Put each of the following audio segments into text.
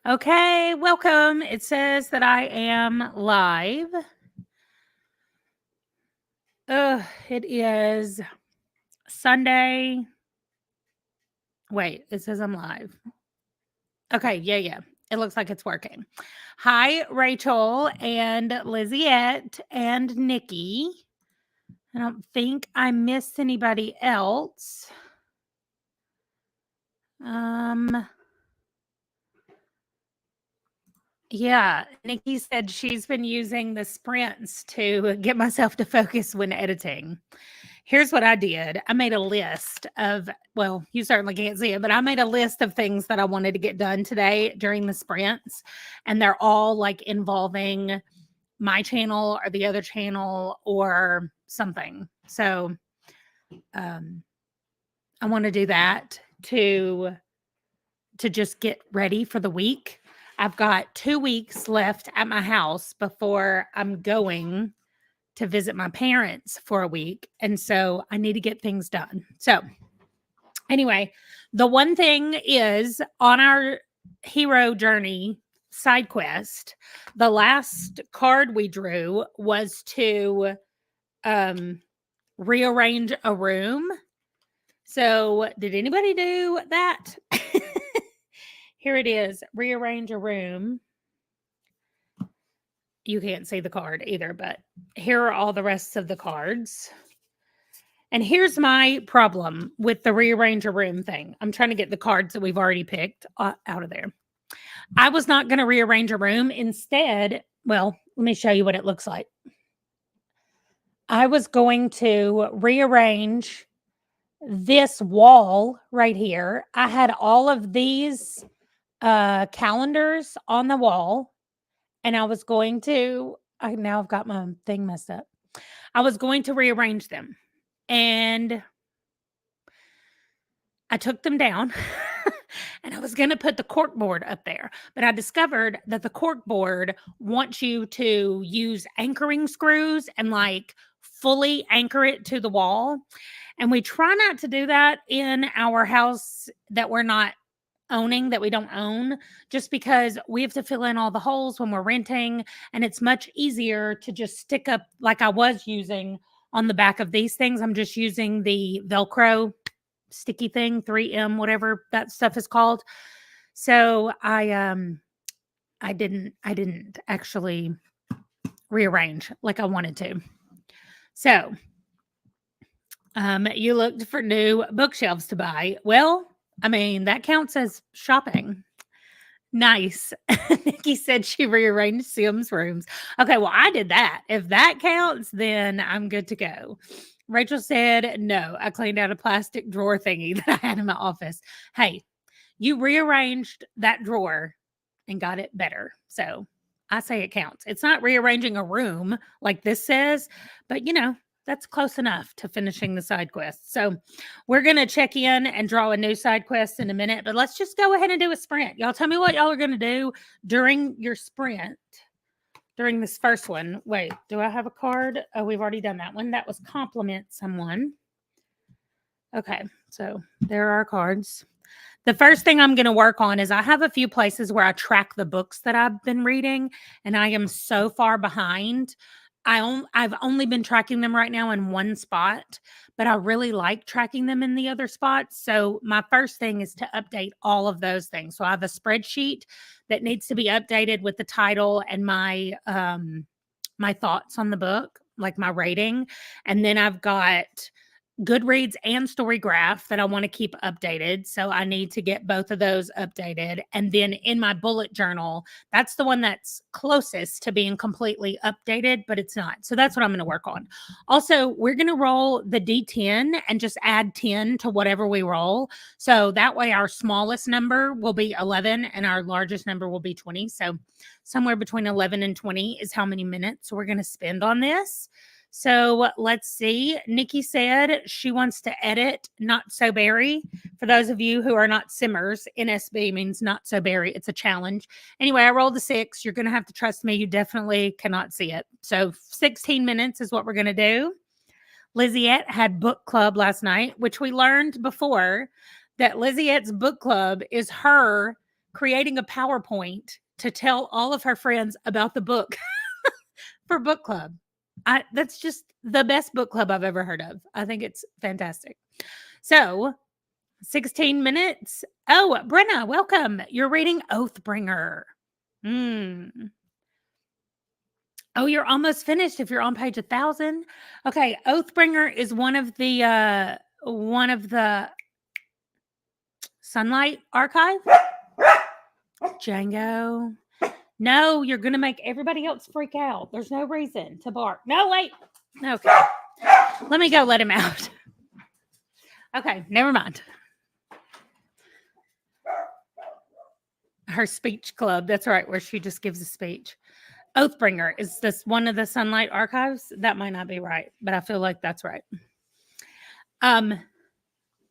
Okay, welcome. It says that I am live. It is Sunday. Wait, it says I'm live. Okay, yeah. It looks like it's working. Hi, Rachel and Liziette and Nikki. I don't think I missed anybody else. Yeah, Nikki said she's been using the sprints to get myself to focus when editing. Here's what I did. I made a list of, well, you certainly can't see it, but I made a list of things that I wanted to get done today during the sprints. And they're all like involving my channel or the other channel or something. So I want to do that to just get ready for the week. I've got 2 weeks left at my house before I'm going to visit my parents for a week. And so I need to get things done. So anyway, the one thing is on our hero journey side quest, the last card we drew was to rearrange a room. So did anybody do that? Here it is, rearrange a room. You can't see the card either, but here are all the rest of the cards. And here's my problem with the rearrange a room thing. I'm trying to get the cards that we've already picked out of there. I was not going to rearrange a room. Instead, well, let me show you what it looks like. I was going to rearrange this wall right here. I had all of these calendars on the wall, and I was going to, now I've got my thing messed up. I was going to rearrange them, and I took them down and I was going to put the cork board up there, but I discovered that the cork board wants you to use anchoring screws and like fully anchor it to the wall. And we try not to do that in our house that we're not owning, that we don't own, just because we have to fill in all the holes when we're renting. And it's much easier to just stick up like I was using on the back of these things. I'm just using the Velcro sticky thing, 3M, whatever that stuff is called. So I didn't actually rearrange like I wanted to. So you looked for new bookshelves to buy. Well, I mean, that counts as shopping. Nice. Nikki said she rearranged Sim's rooms. Okay, well, I did that. If that counts, then I'm good to go. Rachel said, no, I cleaned out a plastic drawer thingy that I had in my office. Hey, you rearranged that drawer and got it better. So I say it counts. It's not rearranging a room like this says, but that's close enough to finishing the side quest. So we're going to check in and draw a new side quest in a minute, but let's just go ahead and do a sprint. Y'all tell me what y'all are going to do during your sprint. During this first one. Wait, do I have a card? Oh, we've already done that one. That was compliment someone. Okay, so there are cards. The first thing I'm going to work on is I have a few places where I track the books that I've been reading, and I am so far behind. I've only been tracking them right now in one spot, but I really like tracking them in the other spots. So my first thing is to update all of those things. So I have a spreadsheet that needs to be updated with the title and my my thoughts on the book, like my rating. And then I've got Goodreads and StoryGraph that I want to keep updated. So I need to get both of those updated. And then in my bullet journal, that's the one that's closest to being completely updated, but it's not. So that's what I'm going to work on. Also, we're going to roll the D10 and just add 10 to whatever we roll. So that way our smallest number will be 11 and our largest number will be 20. So somewhere between 11 and 20 is how many minutes we're going to spend on this. So let's see. Nikki said she wants to edit Not So Berry. For those of you who are not simmers, NSB means Not So Berry. It's a challenge. Anyway, I rolled a 6. You're going to have to trust me. You definitely cannot see it. So 16 minutes is what we're going to do. Liziette had book club last night, which we learned before that Liziette's book club is her creating a PowerPoint to tell all of her friends about the book for book club. That's just the best book club I've ever heard of. I think it's fantastic. So, 16 minutes. Oh, Brenna, welcome. You're reading Oathbringer. Oh, you're almost finished if you're on page 1,000. Okay, Oathbringer is one of the Sunlight Archive. Django. No, you're going to make everybody else freak out. There's no reason to bark. No, wait. Okay. Let me go let him out. Okay, never mind. Her speech club. That's right, where she just gives a speech. Oathbringer. Is this one of the Sunlight Archives? That might not be right, but I feel like that's right.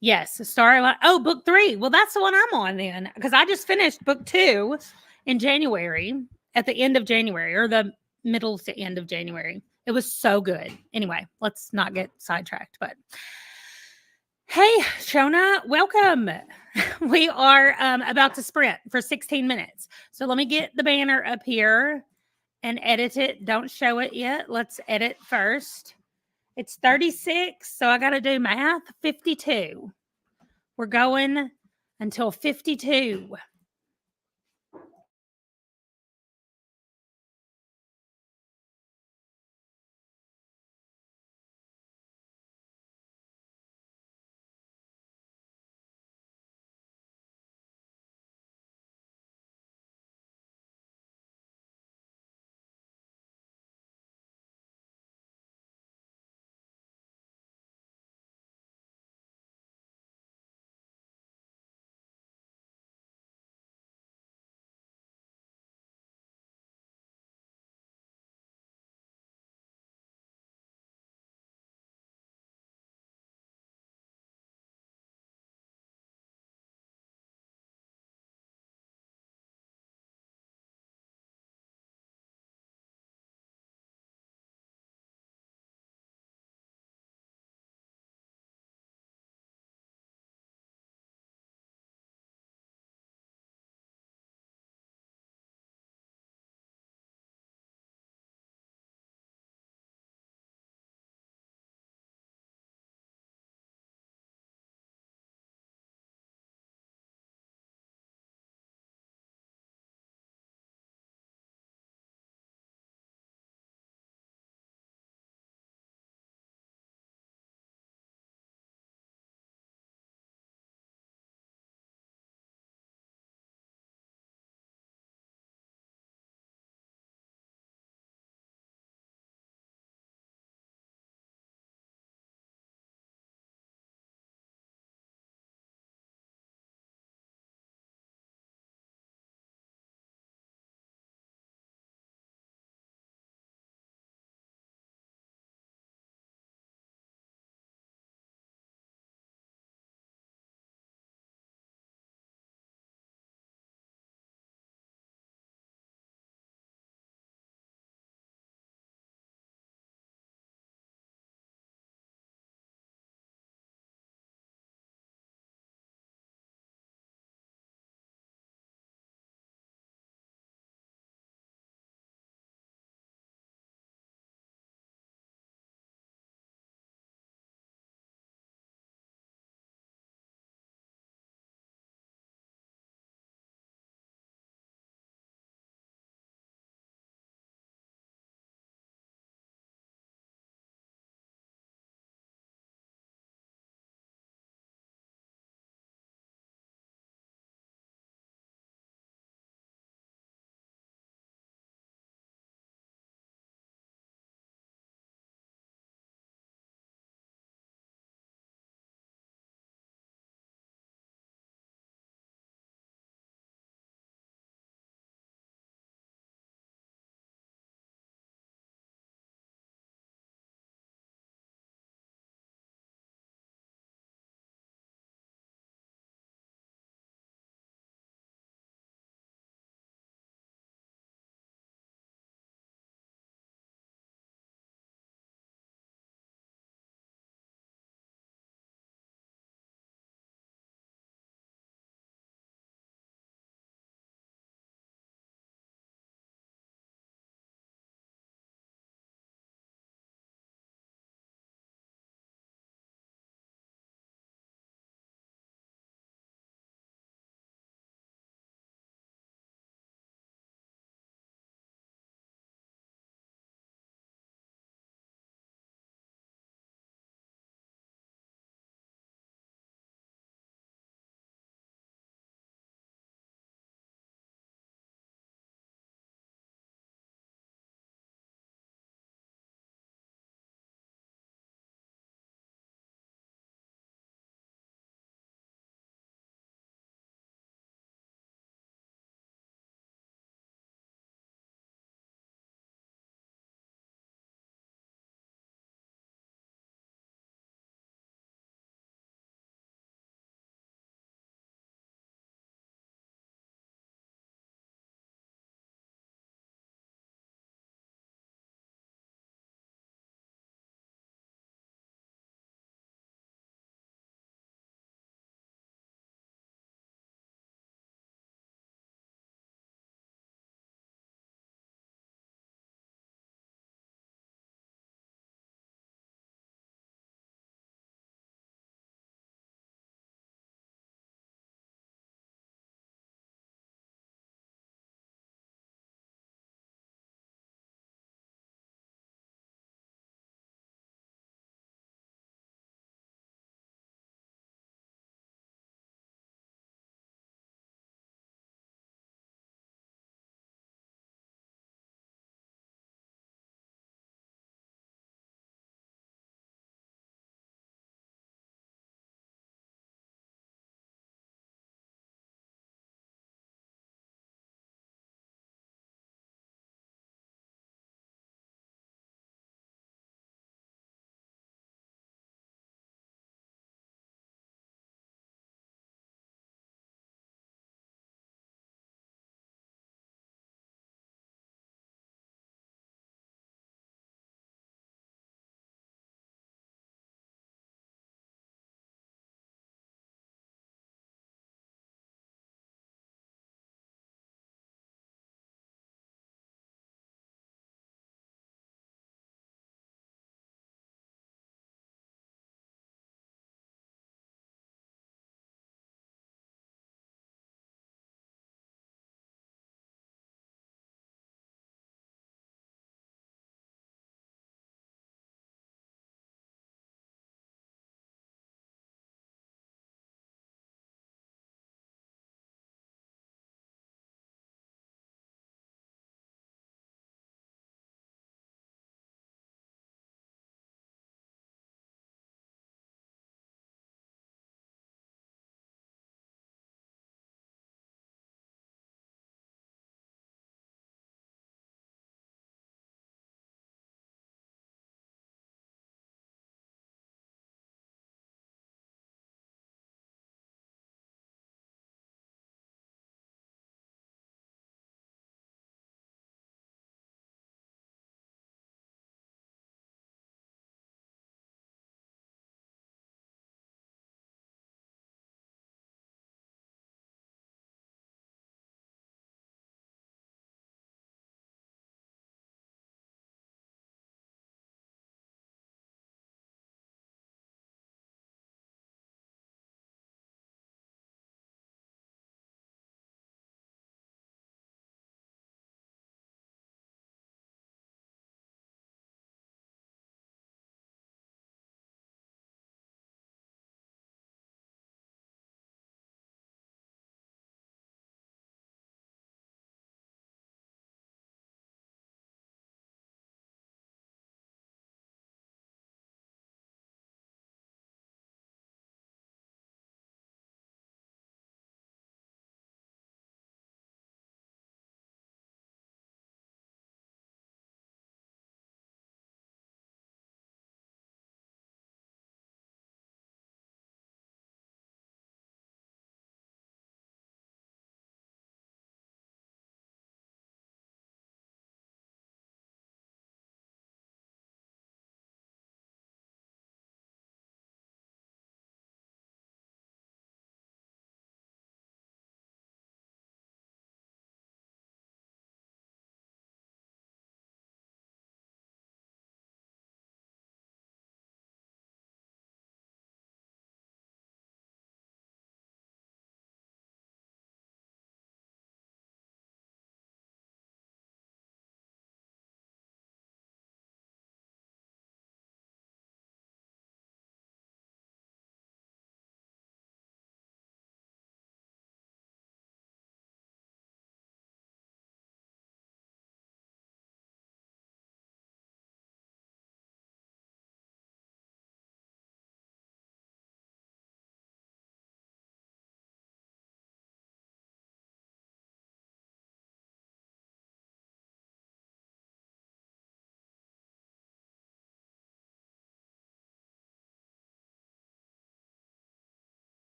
Yes, Starlight. Oh, book 3. Well, that's the one I'm on then, because I just finished book 2 in January, at the end of January, or the middle to end of January. It was so good. Anyway, let's not get sidetracked. But hey, Shona, welcome. We are about to sprint for 16 minutes. So let me get the banner up here and edit it. Don't show it yet. Let's edit first. It's 36, so I got to do math. 52. We're going until 52.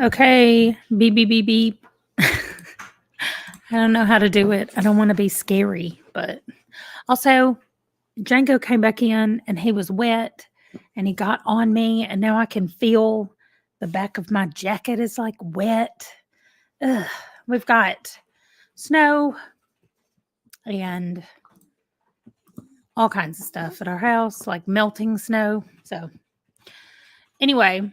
Okay, beep, beep, beep, beep. I don't know how to do it. I don't want to be scary, but also Django came back in and he was wet and he got on me, and now I can feel the back of my jacket is like wet. Ugh. We've got snow and all kinds of stuff at our house, like melting snow. So, anyway,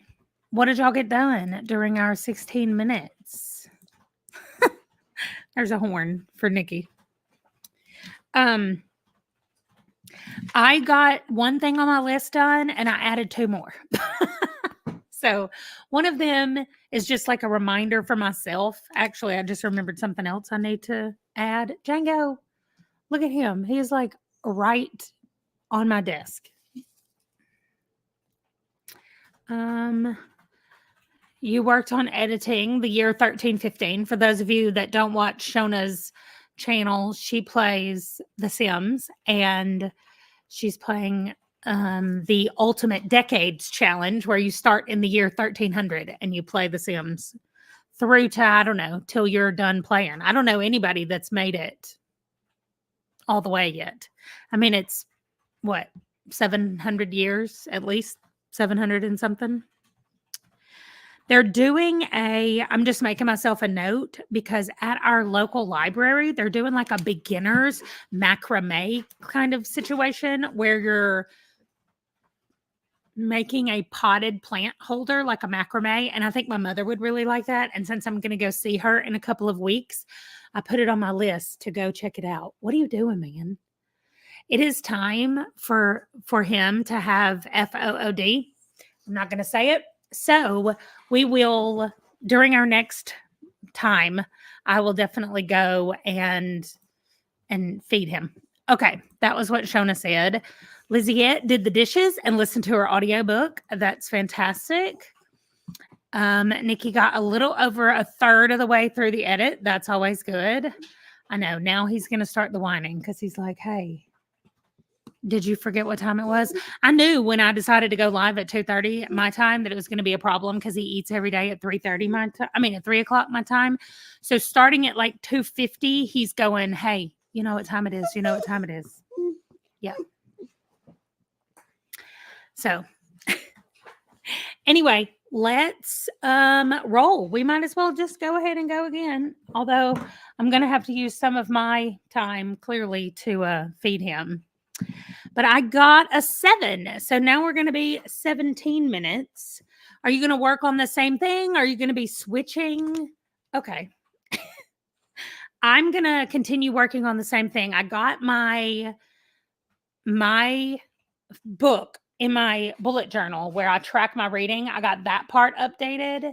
what did y'all get done during our 16 minutes? There's a horn for Nikki. I got one thing on my list done and I added two more. So one of them is just like a reminder for myself. Actually, I just remembered something else I need to add. Django, look at him. He is like right on my desk. You worked on editing the year 1315. For those of you that don't watch Shona's channel, she plays The Sims and she's playing the Ultimate Decades Challenge, where you start in the year 1300 and you play The Sims through to, I don't know, till you're done playing. I don't know anybody that's made it all the way yet. I mean, it's what, 700 years at least, 700 and something. They're doing I'm just making myself a note because at our local library, they're doing like a beginner's macrame kind of situation where you're making a potted plant holder like a macrame. And I think my mother would really like that. And since I'm going to go see her in a couple of weeks, I put it on my list to go check it out. What are you doing, man? It is time for him to have FOOD. I'm not going to say it. So we will, during our next time, I will definitely go and feed him. Okay, that was what Shona said. Liziette did the dishes and listened to her audiobook. That's fantastic. Nikki got a little over a third of the way through the edit. That's always good. I know. Now he's going to start the whining because he's like, hey, did you forget what time it was? I knew when I decided to go live at 2:30 my time that it was going to be a problem because he eats every day at 3:30 my time. I mean, at 3 o'clock my time. So starting at like 2:50, he's going, hey, you know what time it is? You know what time it is? Yeah. So anyway, let's roll. We might as well just go ahead and go again. Although I'm going to have to use some of my time clearly to feed him. But I got a 7. So now we're going to be 17 minutes. Are you going to work on the same thing? Are you going to be switching? Okay. I'm going to continue working on the same thing. I got my book in my bullet journal where I track my reading. I got that part updated.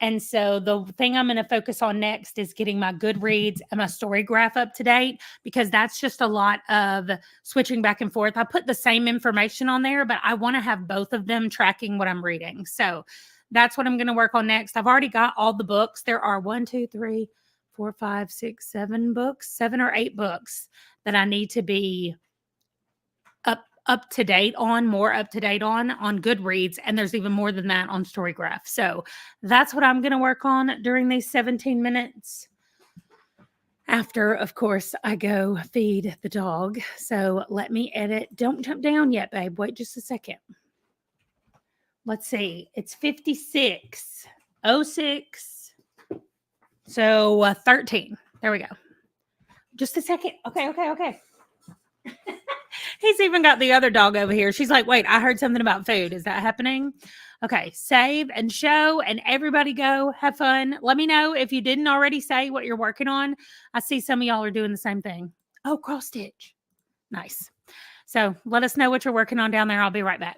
And so the thing I'm going to focus on next is getting my Goodreads and my story graph up to date, because that's just a lot of switching back and forth. I put the same information on there, but I want to have both of them tracking what I'm reading. So that's what I'm going to work on next. I've already got all the books. There are 1, 2, 3, 4, 5, 6, 7 books, 7 or 8 books that I need to be up to date on, more up to date on Goodreads, and there's even more than that on Storygraph. So that's what I'm going to work on during these 17 minutes. After, of course, I go feed the dog. So let me edit. Don't jump down yet, babe. Wait just a second. Let's see. It's 56:06. So 13. There we go. Just a second. Okay. He's even got the other dog over here. She's like, wait, I heard something about food. Is that happening? Okay, save and show, and everybody go have fun. Let me know if you didn't already say what you're working on. I see some of y'all are doing the same thing. Oh, cross stitch. Nice. So let us know what you're working on down there. I'll be right back.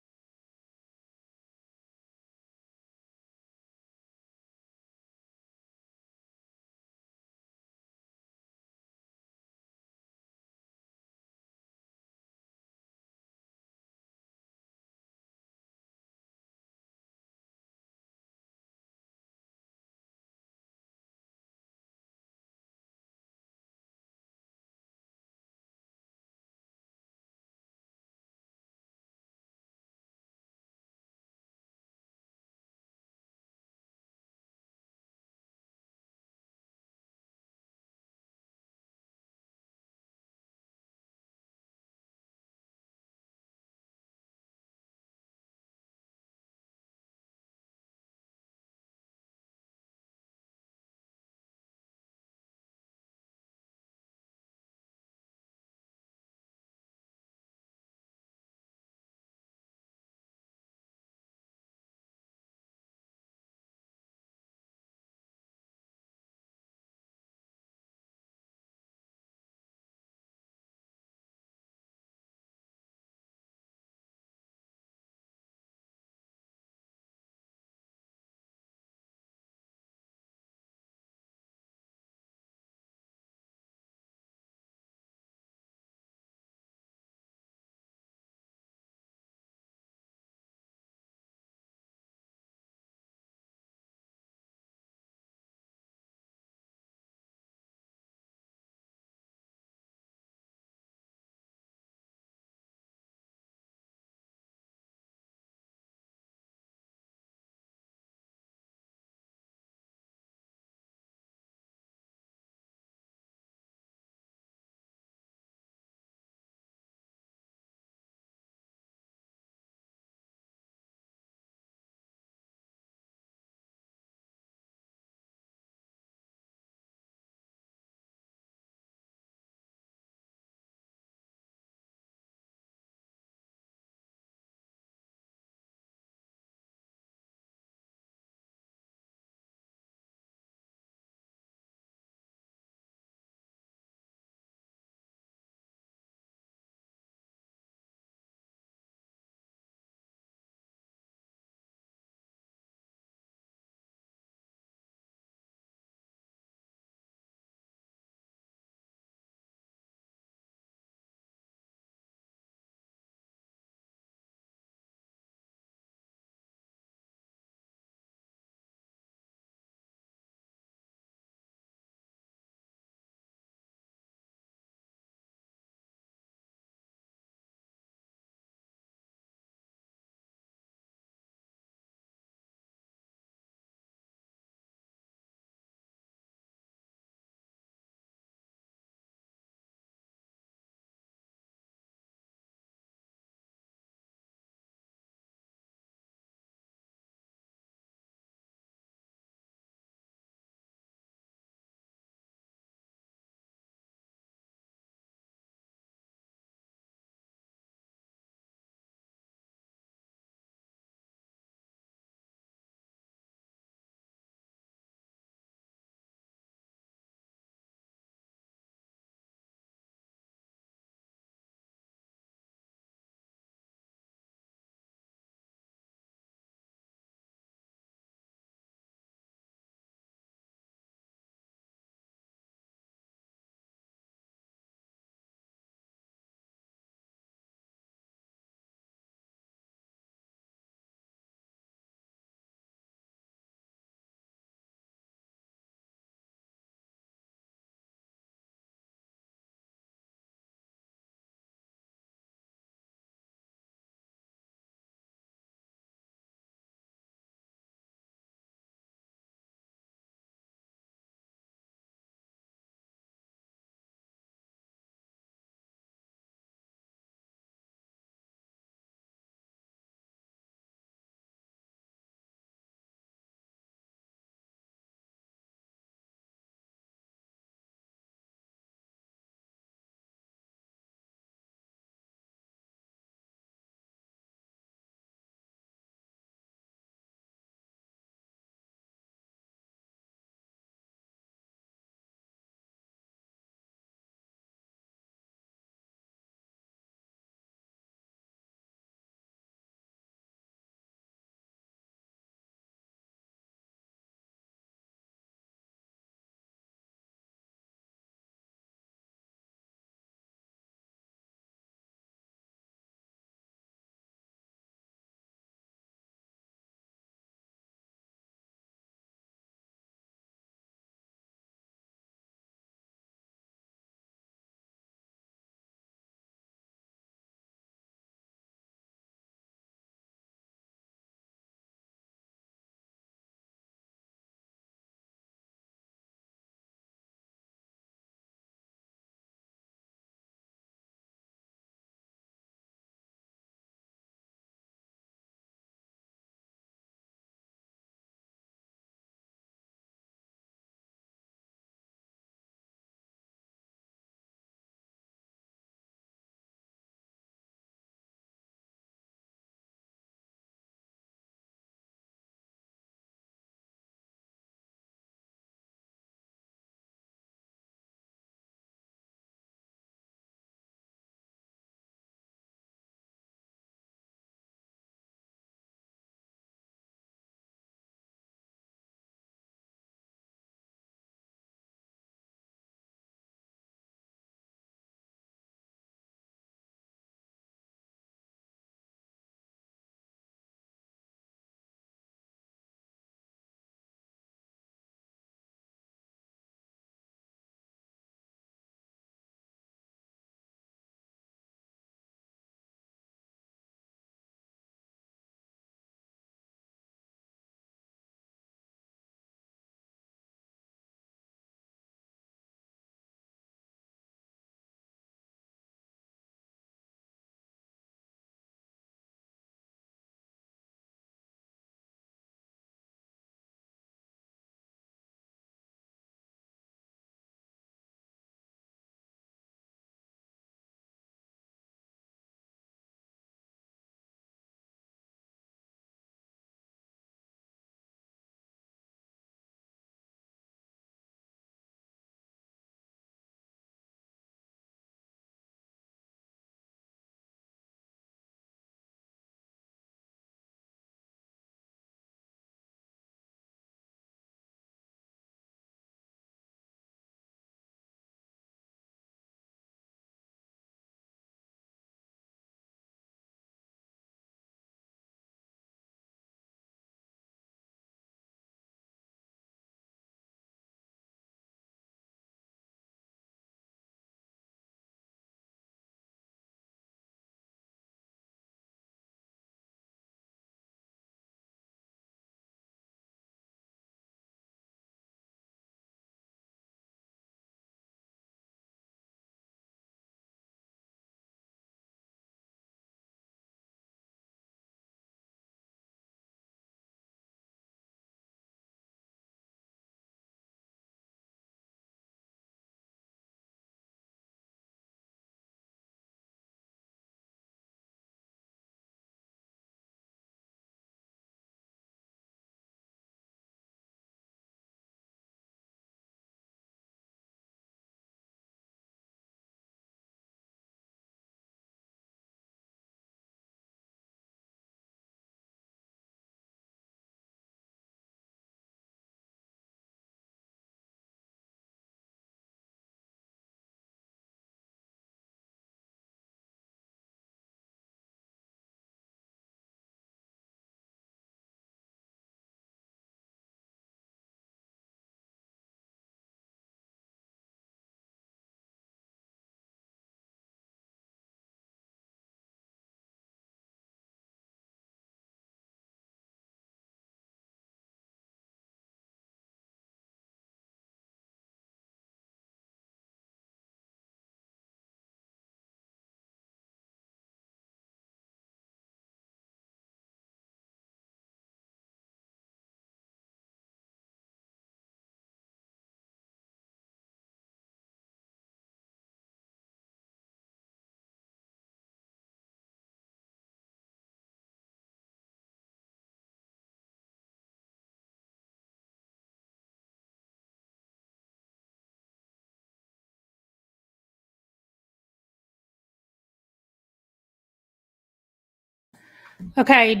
Okay,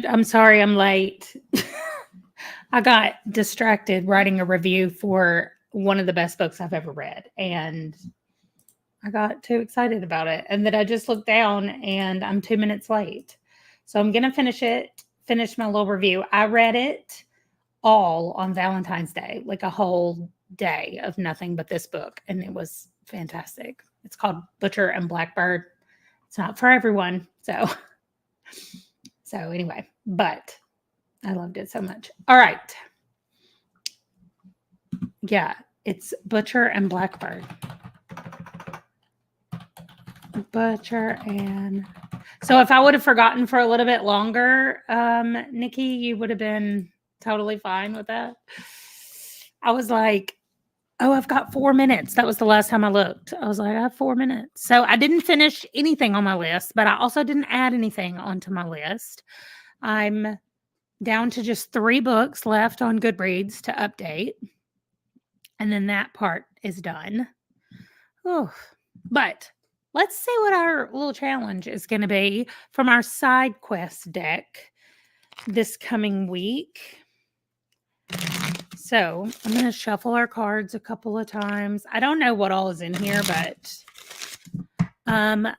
I'm sorry I'm late. I got distracted writing a review for one of the best books I've ever read, and I got too excited about it. And then I just looked down and I'm 2 minutes late. So I'm going to finish my little review. I read it all on Valentine's Day, like a whole day of nothing but this book. And it was fantastic. It's called Butcher and Blackbird. It's not for everyone. So anyway, but I loved it so much. All right. Yeah, it's Butcher and Blackbird. Butcher and so if I would have forgotten for a little bit longer, Nikki, you would have been totally fine with that. I was like, oh, I've got 4 minutes. That was the last time I looked. I was like, I have 4 minutes. So I didn't finish anything on my list, but I also didn't add anything onto my list. I'm down to just 3 books left on Goodreads to update. And then that part is done. Oh, but let's see what our little challenge is going to be from our side quest deck this coming week. So I'm going to shuffle our cards a couple of times. I don't know what all is in here, but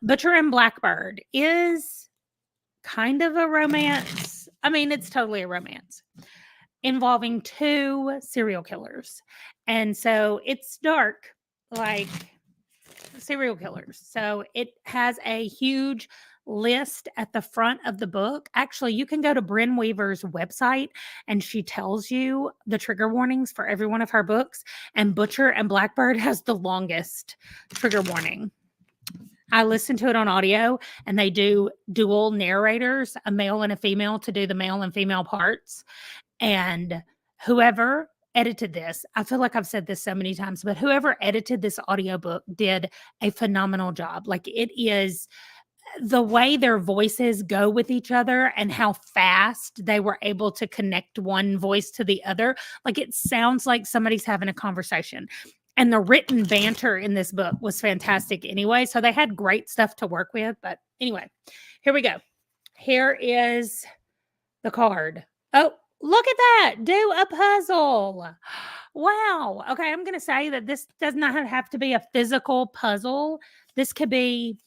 Butcher and Blackbird is kind of a romance. I mean, it's totally a romance involving 2 serial killers. And so it's dark, like serial killers. So it has a huge list at the front of the book. Actually, you can go to Bryn Weaver's website and she tells you the trigger warnings for every one of her books. And Butcher and Blackbird has the longest trigger warning. I listened to it on audio and they do dual narrators, a male and a female, to do the male and female parts. And whoever edited this, I feel like I've said this so many times, but whoever edited this audiobook did a phenomenal job. Like, it is the way their voices go with each other and how fast they were able to connect one voice to the other. Like, it sounds like somebody's having a conversation. And the written banter in this book was fantastic anyway. So they had great stuff to work with. But anyway, here we go. Here is the card. Oh, look at that. Do a puzzle. Wow. Okay, I'm going to say that this does not have to be a physical puzzle. This could be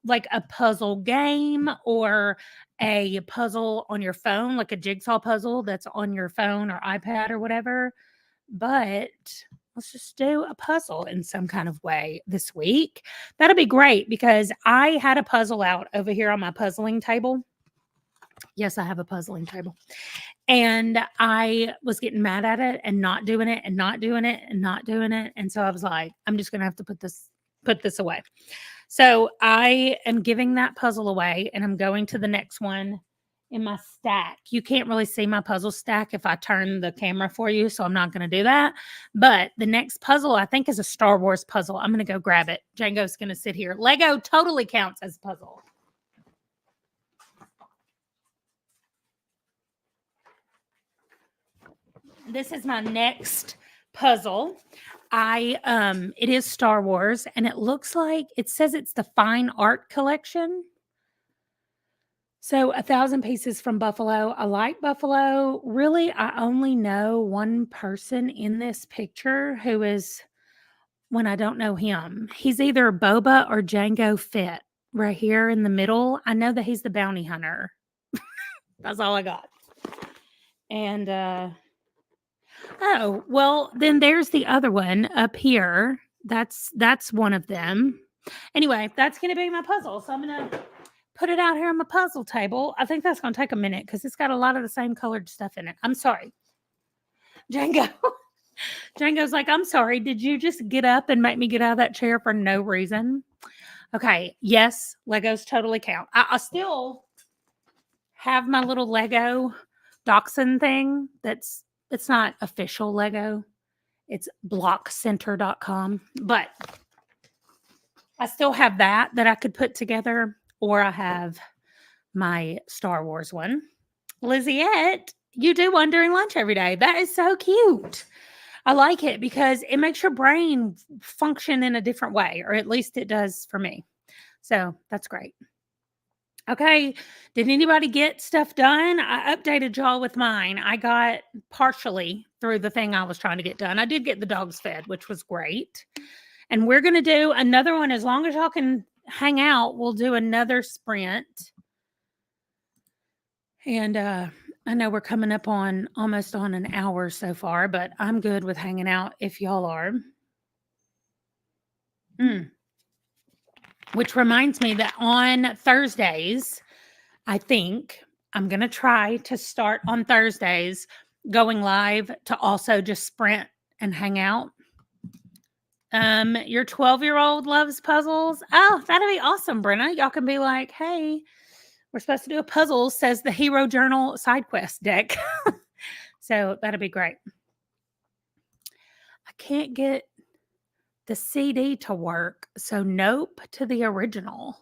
like a puzzle game or a puzzle on your phone, like a jigsaw puzzle that's on your phone or iPad or whatever. But let's just do a puzzle in some kind of way this week. That'll be great because I had a puzzle out over here on my puzzling table. Yes, I have a puzzling table. And I was getting mad at it and not doing it and not doing it and not doing it. And so I was like, I'm just going to have to put this away. So I am giving that puzzle away and I'm going to the next one in my stack. You can't really see my puzzle stack if I turn the camera for you, so I'm not going to do that. But the next puzzle, I think, is a Star Wars puzzle. I'm going to go grab it. Django's going to sit here. Lego totally counts as a puzzle. This is my next puzzle. It is Star Wars, and it looks like it says it's the Fine Art Collection. So 1,000 pieces from Buffalo. I like Buffalo. Really, I only know one person in this picture who is, when I don't know him, he's either Boba or Django Fett right here in the middle. I know that he's the bounty hunter. That's all I got. And, oh, well, then there's the other one up here. That's one of them. Anyway, that's going to be my puzzle. So I'm going to put it out here on my puzzle table. I think that's going to take a minute because it's got a lot of the same colored stuff in it. I'm sorry. Django's like, I'm sorry. Did you just get up and make me get out of that chair for no reason? Okay. Yes, Legos totally count. I still have my little Lego Dachshund thing. It's not official Lego. It's blockcenter.com. But I still have that I could put together. Or I have my Star Wars one. Liziette, you do one during lunch every day. That is so cute. I like it because it makes your brain function in a different way, or at least it does for me. So that's great. Okay. Did anybody get stuff done? I updated y'all with mine. I got partially through the thing I was trying to get done. I did get the dogs fed, which was great. And we're going to do another one. As long as y'all can hang out, we'll do another sprint. And I know we're coming up on almost on an hour so far, but I'm good with hanging out if y'all are. Which reminds me that on Thursdays, I think I'm going to try to start on Thursdays going live to also just sprint and hang out. Your 12-year-old loves puzzles. Oh, that'd be awesome, Brenna. Y'all can be like, hey, we're supposed to do a puzzle, says the Hero Journal sidequest deck. So that'd be great. I can't get the CD to work. So nope to the original.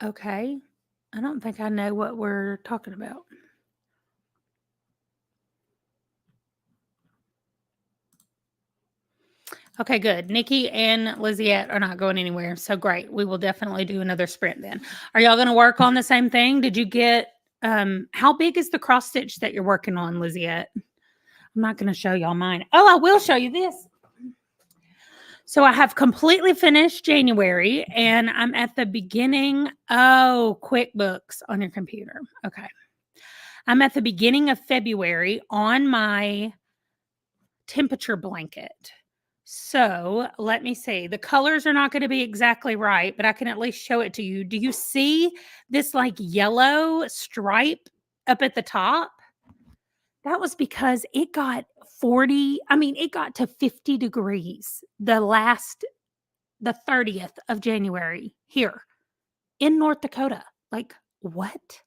Okay. I don't think I know what we're talking about. Okay, good. Nikki and Liziette are not going anywhere. So great. We will definitely do another sprint then. Are y'all going to work on the same thing? Did you get, how big is the cross stitch that you're working on, Liziette? I'm not going to show y'all mine. Oh, I will show you this. So I have completely finished January and I'm at the beginning. Oh, QuickBooks on your computer. Okay. I'm at the beginning of February on my temperature blanket. So let me see. The colors are not going to be exactly right, but I can at least show it to you. Do you see this like yellow stripe up at the top? That was because it got 40, I mean, it got to 50 degrees the 30th of January here in North Dakota. Like, what?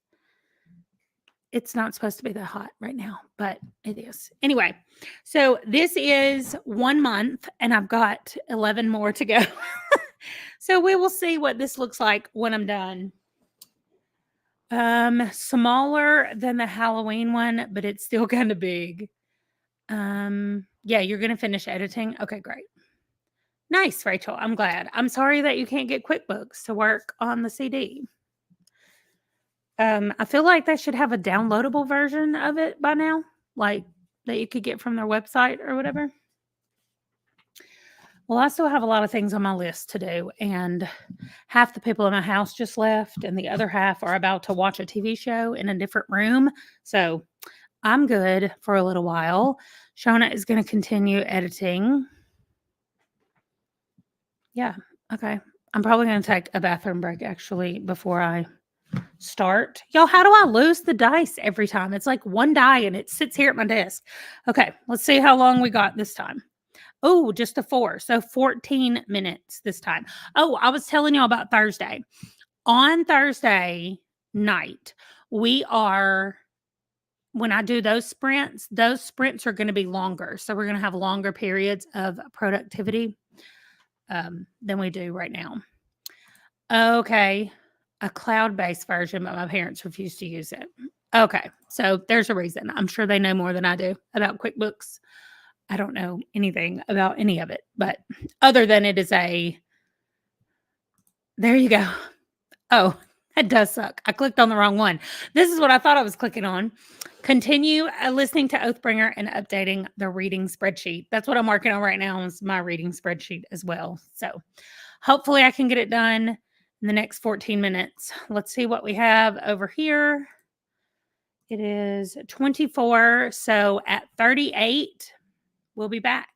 It's not supposed to be that hot right now, but it is. Anyway, so this is 1 month and I've got 11 more to go. So we will see what this looks like when I'm done. Smaller than the Halloween one, but it's still kind of big. Yeah, you're going to finish editing. Okay, great. Nice, Rachel. I'm glad. I'm sorry that you can't get QuickBooks to work on the CD. I feel like they should have a downloadable version of it by now, like that you could get from their website or whatever. Well, I still have a lot of things on my list to do, and half the people in my house just left, and the other half are about to watch a TV show in a different room. So I'm good for a little while. Shona is going to continue editing. Yeah. Okay. I'm probably going to take a bathroom break actually before I start. Y'all, how do I lose the dice every time? It's like one die and it sits here at my desk. Okay, let's see how long we got this time. Oh, just a 4. So 14 minutes this time. Oh, I was telling you about Thursday. On Thursday night, when I do those sprints are going to be longer. So we're going to have longer periods of productivity than we do right now. Okay. A cloud-based version, but my parents refuse to use it. Okay. So there's a reason. I'm sure they know more than I do about QuickBooks. I don't know anything about any of it, but other than it is there you go. Oh, that does suck. I clicked on the wrong one. This is what I thought I was clicking on. Continue listening to Oathbringer and updating the reading spreadsheet. That's what I'm working on right now is my reading spreadsheet as well. So hopefully I can get it done in the next 14 minutes. Let's see what we have over here. It is 24. So at 38, we'll be back.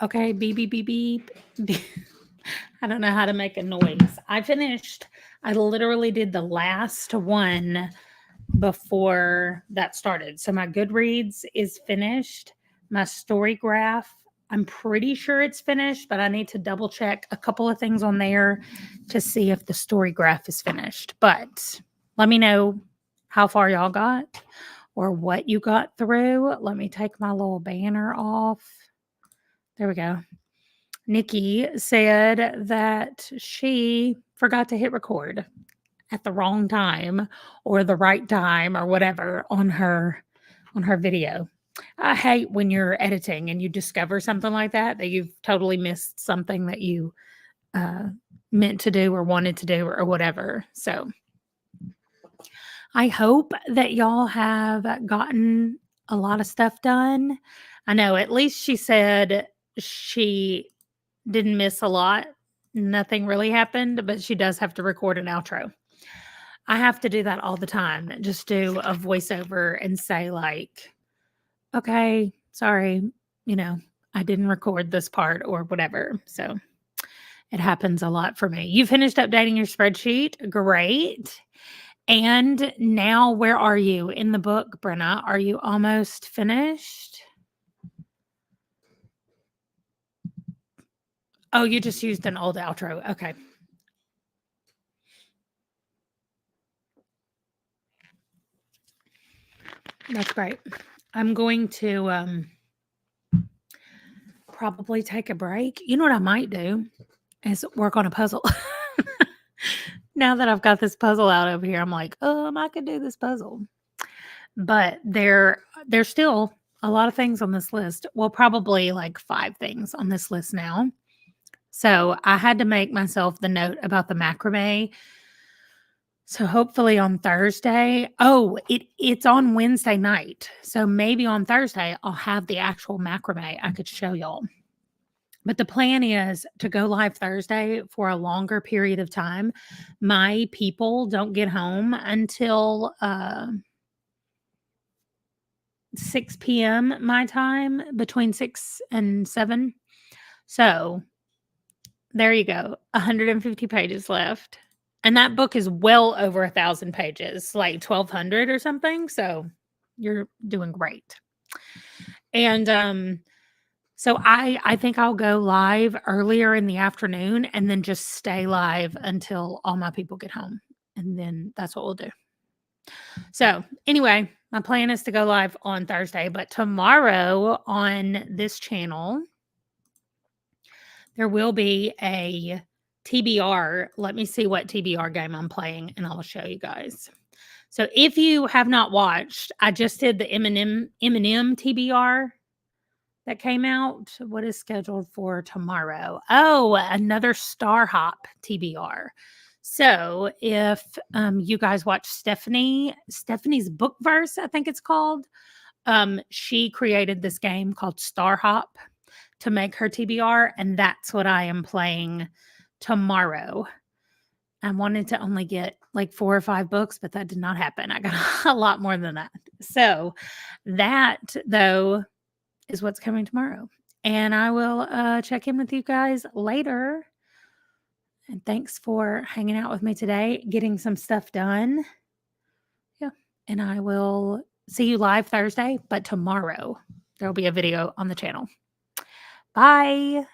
Okay, beep, beep, beep, beep. Beep. I don't know how to make a noise. I literally did the last one before that started. So my Goodreads is finished. My story graph, I'm pretty sure it's finished, but I need to double check a couple of things on there to see if the story graph is finished. But let me know how far y'all got or what you got through. Let me take my little banner off. There we go. Nikki said that she forgot to hit record at the wrong time or the right time or whatever on her video. I hate when you're editing and you discover something like that you've totally missed something that you meant to do or wanted to do or whatever. So I hope that y'all have gotten a lot of stuff done. I know at least she said she didn't miss a lot. Nothing really happened, but she does have to record an outro. I have to do that all the time. Just do a voiceover and say like, okay, sorry, I didn't record this part or whatever. So it happens a lot for me. You finished updating your spreadsheet. Great. And now where are you in the book, Brenna? Are you almost finished? Oh, you just used an old outro. Okay. That's great. I'm going to probably take a break. You know what I might do is work on a puzzle. Now that I've got this puzzle out over here, I'm like, I could do this puzzle. But there's still a lot of things on this list. Well, probably like 5 things on this list now. So I had to make myself the note about the macrame. So hopefully on Thursday. Oh, it's on Wednesday night. So maybe on Thursday I'll have the actual macrame I could show y'all. But the plan is to go live Thursday for a longer period of time. My people don't get home until 6 p.m. my time, between 6 and 7. So there you go. 150 pages left. And that book is well over 1,000 pages, like 1,200 or something. So you're doing great. And so I think I'll go live earlier in the afternoon and then just stay live until all my people get home. And then that's what we'll do. So anyway, my plan is to go live on Thursday, but tomorrow on this channel, there will be a TBR. Let me see what TBR game I'm playing and I'll show you guys. So if you have not watched, I just did the Eminem TBR that came out. What is scheduled for tomorrow? Oh, another Star Hop TBR. So if you guys watch Stephanie's Bookverse, I think it's called, she created this game called Star Hop to make her TBR, and that's what I am playing tomorrow. I wanted to only get like 4 or 5 books, but that did not happen. I got a lot more than that. So that, though, is what's coming tomorrow. And I will check in with you guys later. And thanks for hanging out with me today, getting some stuff done. Yeah. And I will see you live Thursday, but tomorrow there will be a video on the channel. Bye.